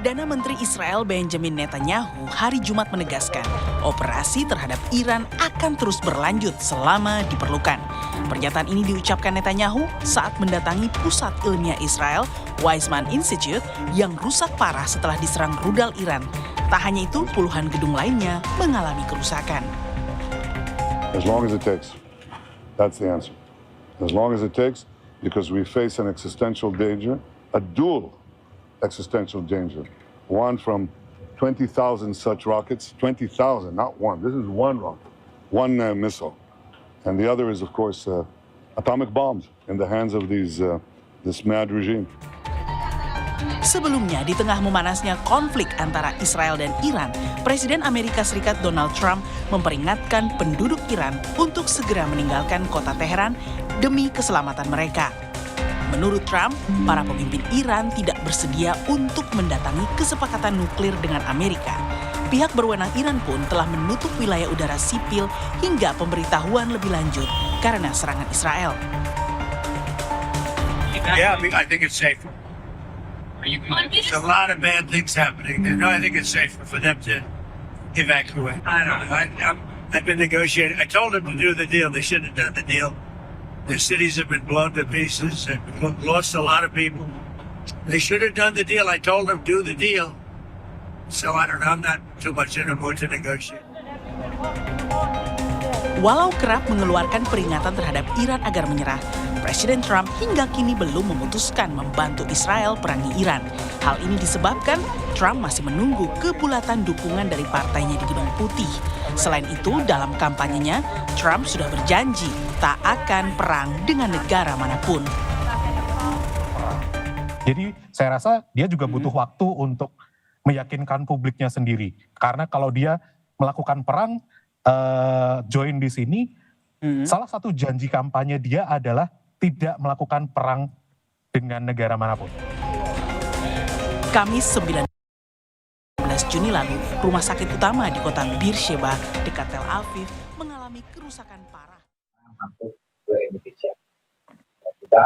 Perdana Menteri Israel Benjamin Netanyahu hari Jumat menegaskan operasi terhadap Iran akan terus berlanjut selama diperlukan. Pernyataan ini diucapkan Netanyahu saat mendatangi pusat ilmiah Israel, Weizmann Institute, yang rusak parah setelah diserang rudal Iran. Tak hanya itu, puluhan gedung lainnya mengalami kerusakan. As long as it takes. That's the answer. As long as it takes, because we face an existential danger, a dual existential danger. One from 20,000 such rockets, 20,000, not one. This is one rocket, one missile. And the other is, of course, atomic bombs in the hands of this mad regime. Sebelumnya, di tengah memanasnya konflik antara Israel dan Iran, Presiden Amerika Serikat Donald Trump memperingatkan penduduk Iran untuk segera meninggalkan kota Teheran demi keselamatan mereka. Menurut Trump, para pemimpin Iran tidak bersedia untuk mendatangi kesepakatan nuklir dengan Amerika. Pihak berwenang Iran pun telah menutup wilayah udara sipil hingga pemberitahuan lebih lanjut karena serangan Israel. Yeah, I think it's safer. There's a lot of bad things happening. I think it's safer for them to evacuate. I don't know. I've been negotiating. I told them to do the deal. They shouldn't have done the deal. Their cities have been blown to pieces and lost a lot of people. They should have done the deal. I told them do the deal. So I don't know. I'm not too much in a mood to negotiate. Walau kerap mengeluarkan peringatan terhadap Iran agar menyerah, Presiden Trump hingga kini belum memutuskan membantu Israel perangi Iran. Hal ini disebabkan Trump masih menunggu kebulatan dukungan dari partainya di Gedung Putih. Selain itu, dalam kampanyenya, Trump sudah berjanji tak akan perang dengan negara manapun. Jadi saya rasa dia juga butuh waktu untuk meyakinkan publiknya sendiri. Karena kalau dia melakukan perang, join di sini, salah satu janji kampanye dia adalah tidak melakukan perang dengan negara manapun. Kamis 19 Juni lalu, rumah sakit utama di kota Beersheba dekat Tel Aviv mengalami kerusakan parah. Masuk ke Indonesia. Kita